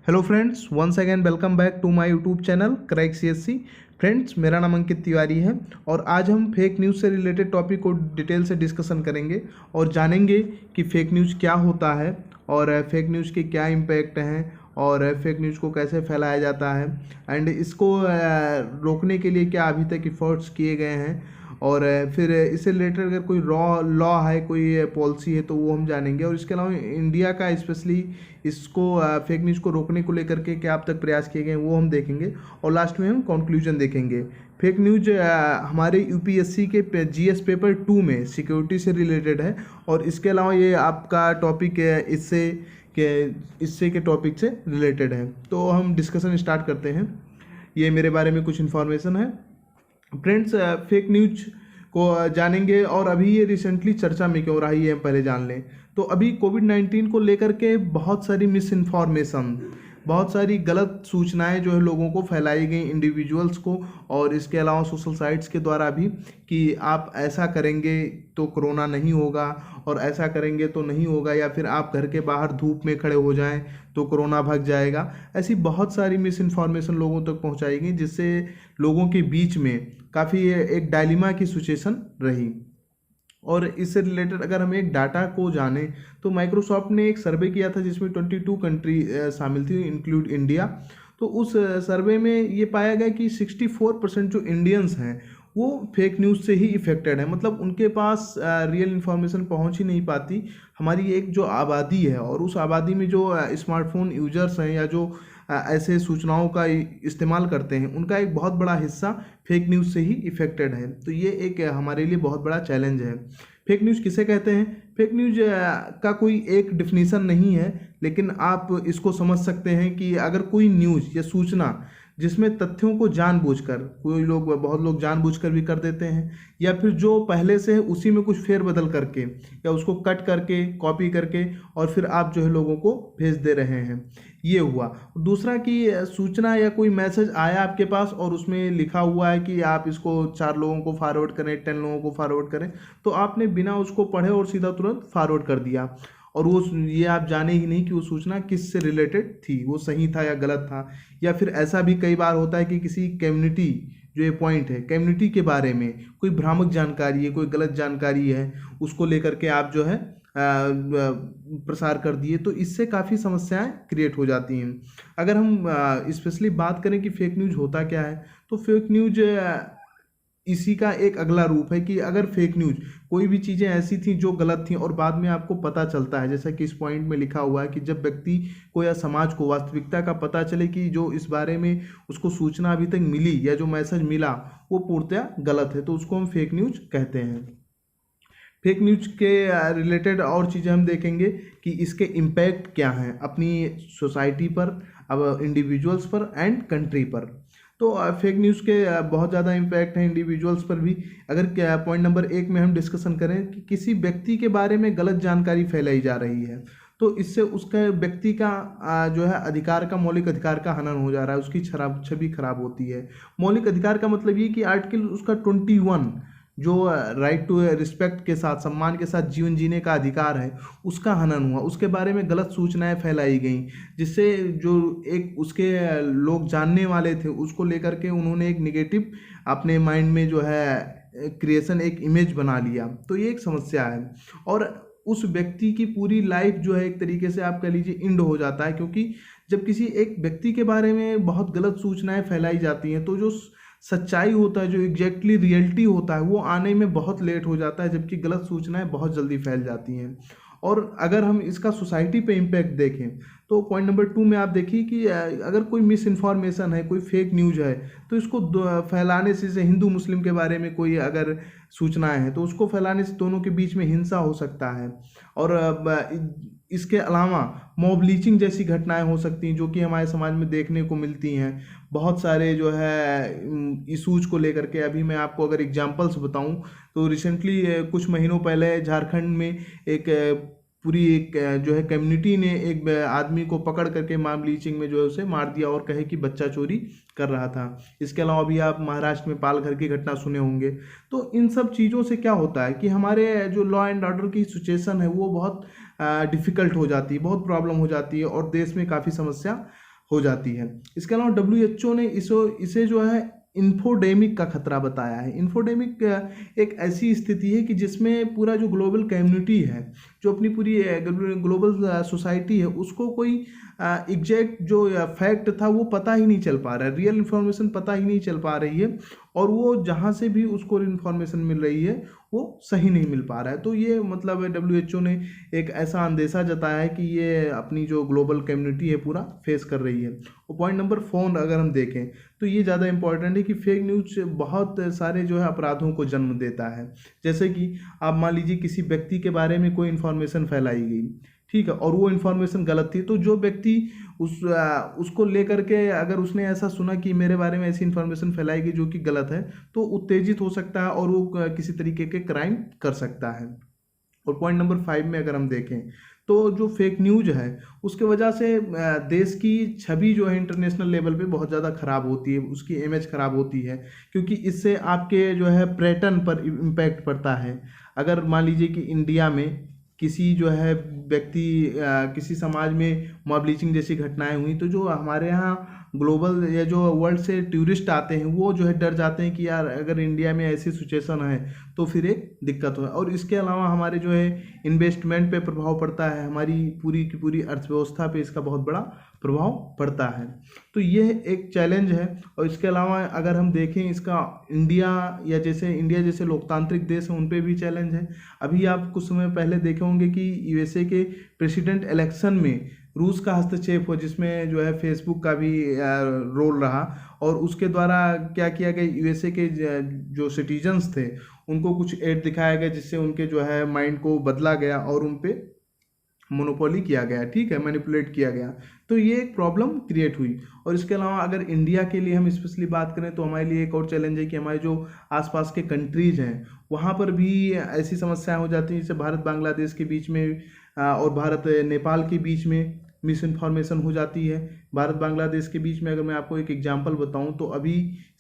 Hello friends, once again welcome back to my YouTube channel crack CSC. Friends, मेरा नाम अंकित तिवारी है और आज हम फेक न्यूज़ से रिलेटेड टॉपिक को डिटेल से डिस्कशन करेंगे और जानेंगे कि फेक न्यूज़ क्या होता है और फेक न्यूज़ के क्या इम्पैक्ट हैं और फेक न्यूज़ को कैसे फैलाया जाता है एंड इसको रोकने के लिए क्या अभी तक एफर्ट्स किए गए हैं और फिर इससे रिलेटेड अगर कोई लॉ है, कोई पॉलिसी है तो वो हम जानेंगे। और इसके अलावा इंडिया का स्पेशली इसको फेक न्यूज़ को रोकने को लेकर के क्या अब तक प्रयास किए गए वो हम देखेंगे और लास्ट में हम कंक्लूजन देखेंगे। फेक न्यूज हमारे यूपीएससी के जीएस पेपर 2 में सिक्योरिटी से रिलेटेड है और इसके अलावा ये आपका टॉपिक इससे के टॉपिक से रिलेटेड है। तो हम डिस्कशन स्टार्ट करते हैं। ये मेरे बारे में कुछ इन्फॉर्मेशन है। फ्रेंड्स, फेक न्यूज को जानेंगे और अभी ये रिसेंटली चर्चा में क्यों रहा है ये हम पहले जान लें। तो अभी कोविड-19 को लेकर के बहुत सारी मिस इन्फॉर्मेशन, बहुत सारी गलत सूचनाएं जो है लोगों को फैलाई गई, इंडिविजुअल्स को और इसके अलावा सोशल साइट्स के द्वारा भी कि आप ऐसा करेंगे तो कोरोना नहीं होगा और ऐसा करेंगे तो नहीं होगा, या फिर आप घर के बाहर धूप में खड़े हो जाएं तो कोरोना भाग जाएगा। ऐसी बहुत सारी मिस इन्फॉर्मेशन लोगों तक पहुंचाई गई जिससे लोगों के बीच में काफ़ी एक डायलिमा की सिचुएशन रही। और इससे रिलेटेड अगर हम एक डाटा को जानें तो माइक्रोसॉफ्ट ने एक सर्वे किया था जिसमें 22 कंट्री शामिल थी, इंक्लूड इंडिया। तो उस सर्वे में ये पाया गया कि 64% जो इंडियंस हैं वो फेक न्यूज़ से ही इफेक्टेड है, मतलब उनके पास रियल इन्फॉर्मेशन पहुंच ही नहीं पाती। हमारी एक जो आबादी है और उस आबादी में जो स्मार्टफोन यूजर्स हैं या जो ऐसे सूचनाओं का इस्तेमाल करते हैं उनका एक बहुत बड़ा हिस्सा फेक न्यूज़ से ही इफेक्टेड है। तो ये एक हमारे लिए बहुत बड़ा चैलेंज है। फेक न्यूज़ किसे कहते हैं? फेक न्यूज़ का कोई एक डिफिनीसन नहीं है, लेकिन आप इसको समझ सकते हैं कि अगर कोई न्यूज़ या सूचना जिसमें तथ्यों को जानबूझकर, बहुत लोग जानबूझकर भी कर देते हैं, या फिर जो पहले से है उसी में कुछ फेरबदल करके या उसको कट करके कॉपी करके और फिर आप जो है लोगों को भेज दे रहे हैं, ये हुआ। दूसरा कि सूचना या कोई मैसेज आया आपके पास और उसमें लिखा हुआ है कि आप इसको 4 लोगों को फॉरवर्ड करें, 10 लोगों को फॉरवर्ड करें, तो आपने बिना उसको पढ़े और सीधा तुरंत फॉरवर्ड कर दिया और वो ये आप जाने ही नहीं कि वो सूचना किस से रिलेटेड थी, वो सही था या गलत था। या फिर ऐसा भी कई बार होता है कि किसी कम्युनिटी, जो ये पॉइंट है, कम्युनिटी के बारे में कोई भ्रामक जानकारी है, कोई गलत जानकारी है, उसको लेकर के आप जो है प्रसार कर दिए, तो इससे काफ़ी समस्याएं क्रिएट हो जाती हैं। अगर हम स्पेशली बात करें कि फेक न्यूज़ होता क्या है, तो फेक न्यूज़ इसी का एक अगला रूप है कि अगर फेक न्यूज कोई भी चीज़ें ऐसी थी जो गलत थी और बाद में आपको पता चलता है, जैसा कि इस पॉइंट में लिखा हुआ है कि जब व्यक्ति को या समाज को वास्तविकता का पता चले कि जो इस बारे में उसको सूचना अभी तक मिली या जो मैसेज मिला वो पूर्णतया गलत है, तो उसको हम फेक न्यूज कहते हैं। फेक न्यूज के रिलेटेड और चीज़ें हम देखेंगे कि इसके इम्पैक्ट क्या हैं अपनी सोसाइटी पर, अब इंडिविजुअल्स पर एंड कंट्री पर। तो फेक न्यूज़ के बहुत ज़्यादा इम्पैक्ट हैं इंडिविजुअल्स पर भी। अगर पॉइंट नंबर 1 में हम डिस्कशन करें कि किसी व्यक्ति के बारे में गलत जानकारी फैलाई जा रही है, तो इससे उसका व्यक्ति का जो है अधिकार का, मौलिक अधिकार का हनन हो जा रहा है, उसकी छवि खराब होती है। मौलिक अधिकार का मतलब ये कि आर्टिकल उसका 21 जो राइट टू रिस्पेक्ट के साथ, सम्मान के साथ जीवन जीने का अधिकार है, उसका हनन हुआ। उसके बारे में गलत सूचनाएं फैलाई गई जिससे जो एक उसके लोग जानने वाले थे उसको लेकर के उन्होंने एक निगेटिव अपने माइंड में जो है क्रिएशन, एक इमेज बना लिया। तो ये एक समस्या है और उस व्यक्ति की पूरी लाइफ जो है एक तरीके से आप कह लीजिए इंड हो जाता है, क्योंकि जब किसी एक व्यक्ति के बारे में बहुत गलत सूचनाएं फैलाई जाती हैं तो जो सच्चाई होता है, जो एग्जैक्टली रियलिटी होता है, वो आने में बहुत लेट हो जाता है, जबकि गलत सूचनाएं बहुत जल्दी फैल जाती हैं। और अगर हम इसका सोसाइटी पे इम्पैक्ट देखें तो पॉइंट नंबर 2 में आप देखिए कि अगर कोई मिस इन्फॉर्मेशन है, कोई फेक न्यूज़ है, तो इसको फैलाने से, जैसे हिंदू मुस्लिम के बारे में कोई अगर सूचनाएं हैं तो उसको फैलाने से दोनों के बीच में हिंसा हो सकता है। और इसके अलावा मॉब लीचिंग जैसी घटनाएं हो सकती हैं जो कि हमारे समाज में देखने को मिलती हैं। बहुत सारे जो है इशूज़ को लेकर के, अभी मैं आपको अगर एग्जांपल्स बताऊं तो रिसेंटली कुछ महीनों पहले झारखंड में एक पूरी एक जो है कम्युनिटी ने एक आदमी को पकड़ करके मॉब लीचिंग में जो है उसे मार दिया और कहे कि बच्चा चोरी कर रहा था। इसके अलावा भी आप महाराष्ट्र में पालघर की घटना सुने होंगे। तो इन सब चीज़ों से क्या होता है कि हमारे जो लॉ एंड ऑर्डर की सिचुएशन है वो बहुत डिफ़िकल्ट हो जाती है, बहुत प्रॉब्लम हो जाती है और देश में काफ़ी समस्या हो जाती है। इसके अलावा WHO ने इसे जो है इन्फोडेमिक का खतरा बताया है। इन्फोडेमिक एक ऐसी स्थिति है कि जिसमें पूरा जो ग्लोबल कम्युनिटी है, जो अपनी पूरी ग्लोबल सोसाइटी है, उसको कोई एग्जैक्ट जो फैक्ट था वो पता ही नहीं चल पा रहा है, रियल इन्फॉर्मेशन पता ही नहीं चल पा रही है, और वो जहाँ से भी उसको इन्फॉर्मेशन मिल रही है वो सही नहीं मिल पा रहा है। तो ये मतलब WHO ने एक ऐसा अंदेशा जताया है कि ये अपनी जो ग्लोबल कम्युनिटी है पूरा फेस कर रही है। और पॉइंट नंबर 4 अगर हम देखें तो ये ज़्यादा इंपॉर्टेंट है कि फेक न्यूज़ बहुत सारे जो है अपराधों को जन्म देता है। जैसे कि आप मान लीजिए किसी व्यक्ति के बारे में कोई इन्फॉर्मेशन फैलाई गई, ठीक है, और वो इन्फॉर्मेशन गलत थी, तो जो व्यक्ति उसको लेकर के अगर उसने ऐसा सुना कि मेरे बारे में ऐसी इन्फॉर्मेशन फैलाई गई जो कि गलत है, तो उत्तेजित हो सकता है और वो किसी तरीके के क्राइम कर सकता है। और पॉइंट नंबर 5 में अगर हम देखें तो जो फेक न्यूज है उसके वजह से देश की छवि जो है इंटरनेशनल लेवल पे बहुत ज़्यादा ख़राब होती है, उसकी इमेज ख़राब होती है, क्योंकि इससे आपके जो है पर्यटन पर इम्पैक्ट पड़ता है। अगर मान लीजिए कि इंडिया में किसी जो है व्यक्ति किसी समाज में मॉब ब्लीचिंग जैसी घटनाएं हुई, तो जो हमारे यहाँ ग्लोबल या जो वर्ल्ड से टूरिस्ट आते हैं वो जो है डर जाते हैं कि यार अगर इंडिया में ऐसी सिचुएशन है तो फिर एक दिक्कत हो। और इसके अलावा हमारे जो है इन्वेस्टमेंट पे प्रभाव पड़ता है, हमारी पूरी की पूरी अर्थव्यवस्था पे इसका बहुत बड़ा प्रभाव पड़ता है। तो ये एक चैलेंज है। और इसके अलावा अगर हम देखें इसका इंडिया जैसे लोकतांत्रिक देश हैं उन पे भी चैलेंज है। अभी आप कुछ समय पहले देखे होंगे कि USA के प्रेसिडेंट इलेक्शन में रूस का हस्तक्षेप हो, जिसमें जो है फेसबुक का भी रोल रहा, और उसके द्वारा क्या किया गया, USA के जो सिटीजन्स थे उनको कुछ एड दिखाया गया जिससे उनके जो है माइंड को बदला गया और उन पे मोनोपोली किया गया, ठीक है, मैनिपुलेट किया गया। तो ये एक प्रॉब्लम क्रिएट हुई। और इसके अलावा अगर इंडिया के लिए हम स्पेशली बात करें तो हमारे लिए एक और चैलेंज है कि हमारे जो आसपास के कंट्रीज हैं वहाँ पर भी ऐसी समस्याएं हो जाती हैं, जैसे भारत बांग्लादेश के बीच में और भारत नेपाल के बीच में मिस इन्फॉर्मेशन हो जाती है। भारत बांग्लादेश के बीच में अगर मैं आपको एक एग्जांपल बताऊं तो अभी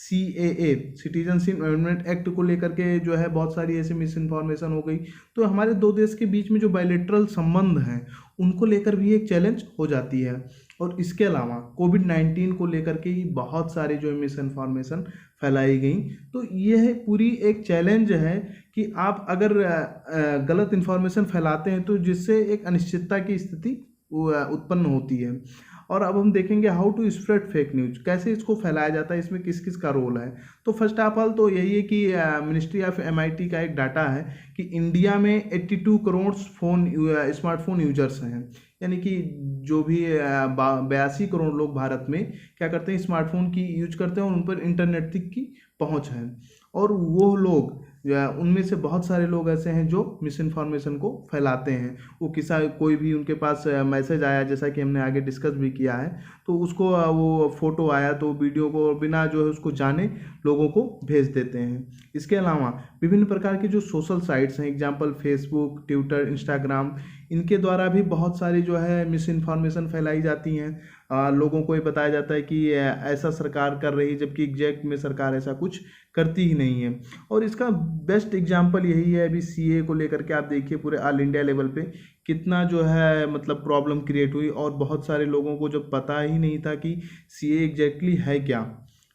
CAA सिटीजनशिप अमेंडमेंट एक्ट को लेकर के जो है बहुत सारी ऐसी मिस इन्फॉर्मेशन हो गई। तो हमारे दो देश के बीच में जो बायलैटरल संबंध हैं उनको लेकर भी एक चैलेंज हो जाती है। और इसके अलावा कोविड-19 को लेकर के ही बहुत सारे जो मिस इन्फॉर्मेशन फैलाई गई। तो यह पूरी एक चैलेंज है कि आप अगर गलत इन्फॉर्मेशन फैलाते हैं तो जिससे एक अनिश्चितता की स्थिति उत्पन्न होती है। और अब हम देखेंगे how to spread fake news, कैसे इसको फैलाया जाता है, इसमें किस किस का रोल है। तो फर्स्ट ऑफ ऑल तो यही है कि मिनिस्ट्री ऑफ MIT का एक डाटा है कि इंडिया में 82 करोड़ स्मार्टफोन यूजर्स हैं, यानी कि जो भी 82 करोड़ लोग भारत में क्या करते हैं, स्मार्टफोन की यूज करते हैं और उन पर इंटरनेट तक की पहुंच है। और वो लोग उनमें से बहुत सारे लोग ऐसे हैं जो मिस इन्फॉर्मेशन को फैलाते हैं। वो कोई भी उनके पास मैसेज आया, जैसा कि हमने आगे डिस्कस भी किया है, तो उसको वो फोटो आया तो वीडियो को बिना जो है उसको जाने लोगों को भेज देते हैं। इसके अलावा विभिन्न प्रकार के जो सोशल साइट्स हैं, एग्जांपल फेसबुक, ट्विटर, इंस्टाग्राम, इनके द्वारा भी बहुत सारी जो है मिस इन्फॉर्मेशन फैलाई जाती हैं। लोगों को ये बताया जाता है कि ऐसा सरकार कर रही है, जबकि एग्जैक्ट में सरकार ऐसा कुछ करती ही नहीं है। और इसका बेस्ट एग्जांपल यही है, अभी CA को लेकर के आप देखिए पूरे ऑल इंडिया लेवल पे कितना जो है मतलब प्रॉब्लम क्रिएट हुई, और बहुत सारे लोगों को जब पता ही नहीं था कि CA एग्जैक्टली है क्या।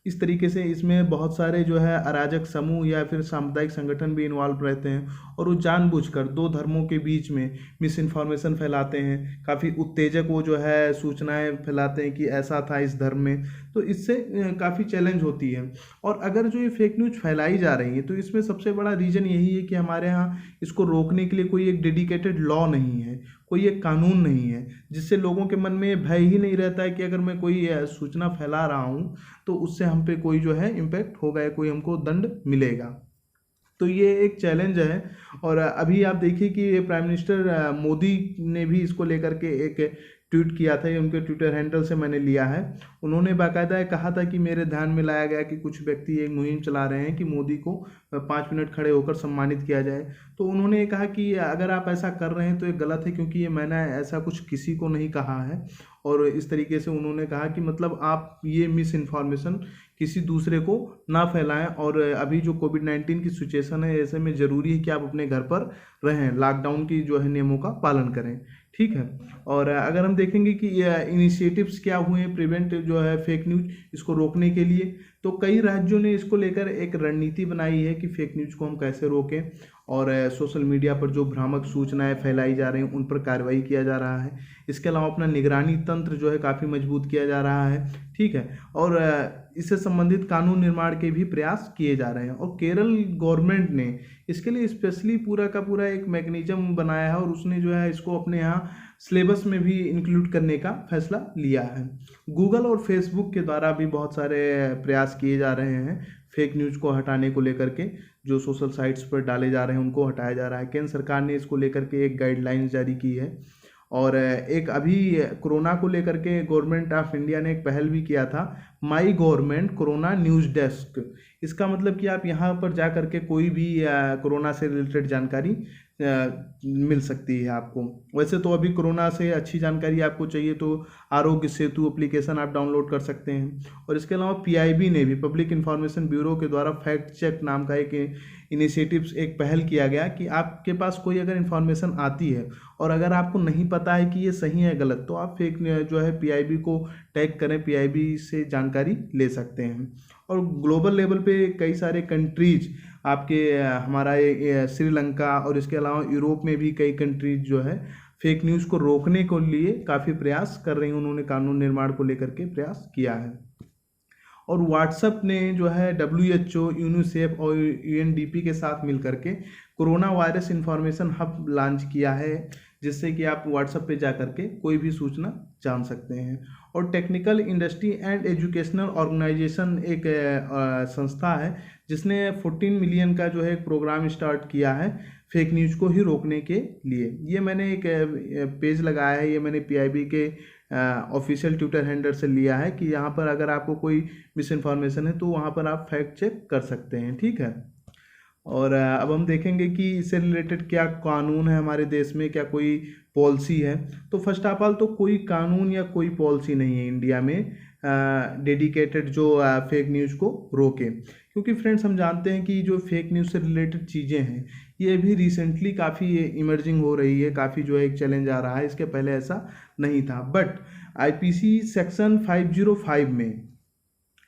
इस तरीके से इसमें बहुत सारे जो है अराजक समूह या फिर सामुदायिक संगठन भी इन्वॉल्व रहते हैं, और वो जानबूझकर दो धर्मों के बीच में मिस इन्फॉर्मेशन फैलाते हैं। काफ़ी उत्तेजक वो जो है सूचनाएं फैलाते हैं कि ऐसा था इस धर्म में। तो इससे काफ़ी चैलेंज होती है। और अगर जो ये फेक न्यूज़ फैलाई जा रही है तो इसमें सबसे बड़ा रीज़न यही है कि हमारे यहाँ इसको रोकने के लिए कोई एक डेडिकेटेड लॉ नहीं है, कोई एक कानून नहीं है, जिससे लोगों के मन में भय ही नहीं रहता है कि अगर मैं कोई सूचना फैला रहा हूँ तो उससे हम पे कोई जो है इम्पैक्ट होगा या कोई हमको दंड मिलेगा। तो ये एक चैलेंज है। और अभी आप देखिए कि प्राइम मिनिस्टर मोदी ने भी इसको लेकर के एक ट्वीट किया था, ये उनके ट्विटर हैंडल से मैंने लिया है। उन्होंने बाकायदा कहा था कि मेरे ध्यान में लाया गया कि कुछ व्यक्ति एक मुहिम चला रहे हैं कि मोदी को 5 मिनट खड़े होकर सम्मानित किया जाए। तो उन्होंने ये कहा कि अगर आप ऐसा कर रहे हैं तो ये गलत है, क्योंकि ये मैंने ऐसा कुछ किसी को नहीं कहा है। और इस तरीके से उन्होंने कहा कि मतलब आप ये मिस इन्फॉर्मेशन किसी दूसरे को ना फैलाएं। और अभी जो कोविड-19 की सिचुएशन है, ऐसे में ज़रूरी है कि आप अपने घर पर रहें, लॉकडाउन की जो है नियमों का पालन करें। ठीक है। और अगर हम देखेंगे कि इनिशिएटिव्स क्या हुए हैं प्रिवेंट जो है फेक न्यूज इसको रोकने के लिए, तो कई राज्यों ने इसको लेकर एक रणनीति बनाई है कि फेक न्यूज को हम कैसे रोकें, और सोशल मीडिया पर जो भ्रामक सूचनाएं फैलाई जा रही हैं उन पर कार्रवाई किया जा रहा है। इसके अलावा अपना निगरानी तंत्र जो है काफ़ी मजबूत किया जा रहा है, ठीक है। और इससे संबंधित कानून निर्माण के भी प्रयास किए जा रहे हैं। और केरल गवर्नमेंट ने इसके लिए स्पेशली पूरा का पूरा एक मैकेनिज्म बनाया है, और उसने जो है इसको अपने यहाँ सिलेबस में भी इंक्लूड करने का फैसला लिया है। गूगल और फेसबुक के द्वारा भी बहुत सारे प्रयास किए जा रहे हैं फेक न्यूज़ को हटाने को लेकर के, जो सोशल साइट्स पर डाले जा रहे हैं उनको हटाया जा रहा है। केंद्र सरकार ने इसको लेकर के एक गाइडलाइंस जारी की है। और एक अभी कोरोना को लेकर के गवर्नमेंट ऑफ इंडिया ने एक पहल भी किया था, my government corona news desk. इसका मतलब कि आप यहाँ पर जा करके कोई भी कोरोना से रिलेटेड जानकारी मिल सकती है आपको। वैसे तो अभी कोरोना से अच्छी जानकारी आपको चाहिए तो आरोग्य सेतु एप्लीकेशन आप डाउनलोड कर सकते हैं। और इसके अलावा पीआईबी ने भी, पब्लिक इन्फॉर्मेशन ब्यूरो के द्वारा फैक्ट चेक नाम का एक इनिशिएटिव्स एक पहल किया गया कि आपके पास कोई अगर इन्फॉर्मेशन आती है और अगर आपको नहीं पता है कि ये सही है गलत, तो आप फेक जो है पीआईबी को टैग करें, पीआईबी से जानकारी ले सकते हैं। और ग्लोबल लेवल पे कई सारे कंट्रीज आपके हमारा श्रीलंका और इसके अलावा यूरोप में भी कई कंट्रीज जो है फेक न्यूज़ को रोकने के लिए काफ़ी प्रयास कर रही हैं। उन्होंने कानून निर्माण को लेकर के प्रयास किया है। और व्हाट्सएप ने जो है WHO, यूनिसेफ और UNDP के साथ मिलकर के corona virus information hub launch किया है, जिससे कि आप व्हाट्सएप पे जा कर के कोई भी सूचना जान सकते हैं। और technical industry and educational organisation एक संस्था है जिसने 14 मिलियन का जो है एक प्रोग्राम स्टार्ट किया है फेक न्यूज़ को ही रोकने के लिए। ये मैंने एक पेज लगाया है, ये मैंने PIB के ऑफिशियल ट्विटर हैंडल से लिया है कि यहाँ पर अगर आपको कोई मिस इन्फॉर्मेशन है तो वहाँ पर आप फैक्ट चेक कर सकते हैं, ठीक है। और अब हम देखेंगे कि इससे रिलेटेड क्या कानून है हमारे देश में, क्या कोई पॉलिसी है। तो फर्स्ट ऑफ ऑल तो कोई कानून या कोई पॉलिसी नहीं है इंडिया में डेडिकेटेड जो फेक न्यूज़ को रोके, क्योंकि फ्रेंड्स हम जानते हैं कि जो फेक न्यूज़ से रिलेटेड चीज़ें हैं ये भी रिसेंटली काफ़ी इमर्जिंग हो रही है, काफ़ी जो है एक चैलेंज आ रहा है। इसके पहले ऐसा नहीं था। बट IPC सेक्शन 505 में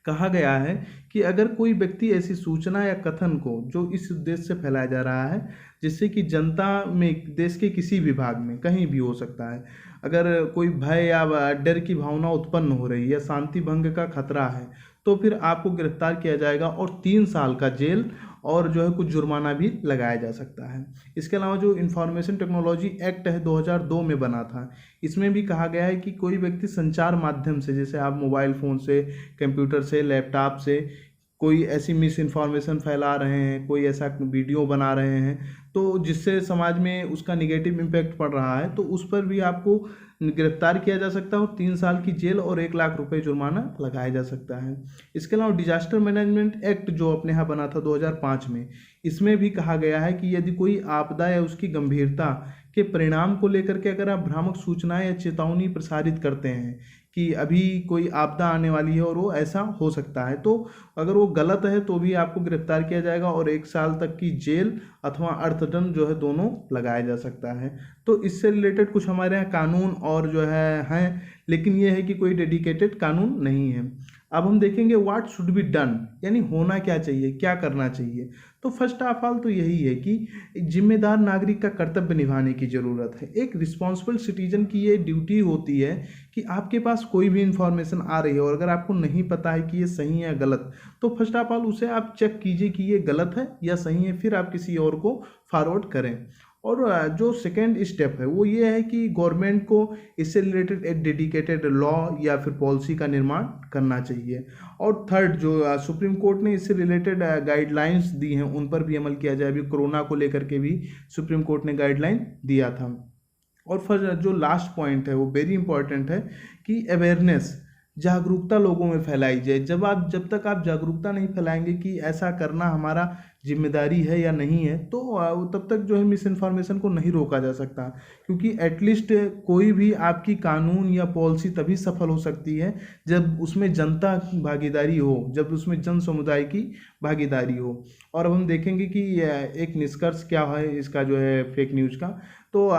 कहा गया है कि अगर कोई व्यक्ति ऐसी सूचना या कथन को जो इस उद्देश्य से फैलाया जा रहा है जिससे कि जनता में, देश के किसी भी भाग में कहीं भी हो सकता है, अगर कोई भय या डर की भावना उत्पन्न हो रही है, शांति भंग का खतरा है, तो फिर आपको गिरफ्तार किया जाएगा और 3 साल का जेल और जो है कुछ जुर्माना भी लगाया जा सकता है। इसके अलावा जो इंफॉर्मेशन टेक्नोलॉजी एक्ट है 2002 में बना था, इसमें भी कहा गया है कि कोई व्यक्ति संचार माध्यम से, जैसे आप मोबाइल फ़ोन से, कंप्यूटर से, लैपटॉप से कोई ऐसी मिस इन्फॉर्मेशन फैला रहे हैं, कोई ऐसा वीडियो बना रहे हैं तो जिससे समाज में उसका निगेटिव इम्पैक्ट पड़ रहा है, तो उस पर भी आपको गिरफ्तार किया जा सकता है और 3 साल की जेल और 1 लाख रुपए जुर्माना लगाया जा सकता है। इसके अलावा डिजास्टर मैनेजमेंट एक्ट जो अपने यहाँ बना था 2005 में, इसमें भी कहा गया है कि यदि कोई आपदा या उसकी गंभीरता के परिणाम को लेकर के अगर आप भ्रामक सूचनाएं या चेतावनी प्रसारित करते हैं कि अभी कोई आपदा आने वाली है और वो ऐसा हो सकता है, तो अगर वो गलत है तो भी आपको गिरफ्तार किया जाएगा और 1 साल तक की जेल अथवा अर्थदंड जो है दोनों लगाया जा सकता है। तो इससे रिलेटेड कुछ हमारे यहाँ कानून और जो है हैं, लेकिन ये है कि कोई डेडिकेटेड कानून नहीं है। अब हम देखेंगे व्हाट शुड बी डन, यानी होना क्या चाहिए, क्या करना चाहिए। तो फर्स्ट ऑफ ऑल तो यही है कि जिम्मेदार नागरिक का कर्तव्य निभाने की ज़रूरत है। एक रिस्पॉन्सिबल सिटीजन की ये ड्यूटी होती है कि आपके पास कोई भी इंफॉर्मेशन आ रही है और अगर आपको नहीं पता है कि ये सही है या गलत, तो फर्स्ट ऑफ ऑल उसे आप चेक कीजिए कि ये गलत है या सही है, फिर आप किसी और को फॉरवर्ड करें। और जो सेकेंड स्टेप है वो ये है कि गवर्नमेंट को इससे रिलेटेड एक डेडिकेटेड लॉ या फिर पॉलिसी का निर्माण करना चाहिए। और थर्ड, जो सुप्रीम कोर्ट ने इससे रिलेटेड गाइडलाइंस दी हैं उन पर भी अमल किया जाए। अभी कोरोना को लेकर के भी सुप्रीम कोर्ट ने गाइडलाइन दिया था। और फिर जो लास्ट पॉइंट है वो वेरी इंपॉर्टेंट है कि अवेयरनेस, जागरूकता लोगों में फैलाई जाए। जब तक आप जागरूकता नहीं फैलाएंगे कि ऐसा करना हमारा जिम्मेदारी है या नहीं है, तो तब तक जो है मिस इन्फॉर्मेशन को नहीं रोका जा सकता। क्योंकि एटलीस्ट कोई भी आपकी कानून या पॉलिसी तभी सफल हो सकती है जब उसमें जनता की भागीदारी हो, जब उसमें जन समुदाय की भागीदारी हो। और अब हम देखेंगे कि एक निष्कर्ष क्या है इसका जो है फेक न्यूज़ का। तो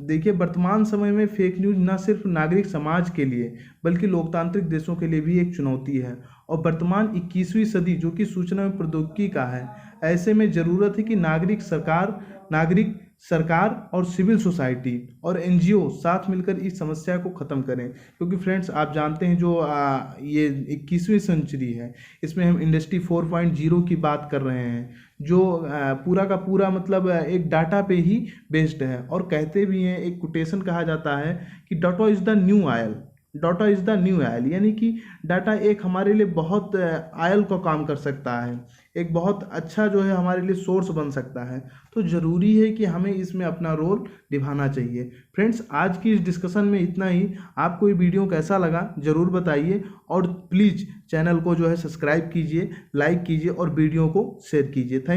देखिए, वर्तमान समय में फेक न्यूज़ न सिर्फ नागरिक समाज के लिए बल्कि लोकतांत्रिक देशों के लिए भी एक चुनौती है। और वर्तमान 21वीं सदी जो कि सूचना एवं प्रौद्योगिकी का है, ऐसे में ज़रूरत है कि नागरिक सरकार और सिविल सोसाइटी और एनजीओ साथ मिलकर इस समस्या को ख़त्म करें। क्योंकि फ्रेंड्स, आप जानते हैं जो ये 21वीं सेंचुरी है, इसमें हम इंडस्ट्री 4.0 की बात कर रहे हैं, जो पूरा का पूरा मतलब एक डाटा पे ही बेस्ड है। और कहते भी हैं, एक कोटेशन कहा जाता है कि data is the new oil, data is the new oil, यानी कि डाटा एक हमारे लिए बहुत ऑयल का काम कर सकता है, एक बहुत अच्छा जो है हमारे लिए सोर्स बन सकता है। तो ज़रूरी है कि हमें इसमें अपना रोल निभाना चाहिए। फ्रेंड्स, आज की इस डिस्कशन में इतना ही। आपको ये वीडियो कैसा लगा ज़रूर बताइए, और प्लीज़ चैनल को जो है सब्सक्राइब कीजिए, लाइक कीजिए और वीडियो को शेयर कीजिए। थैंक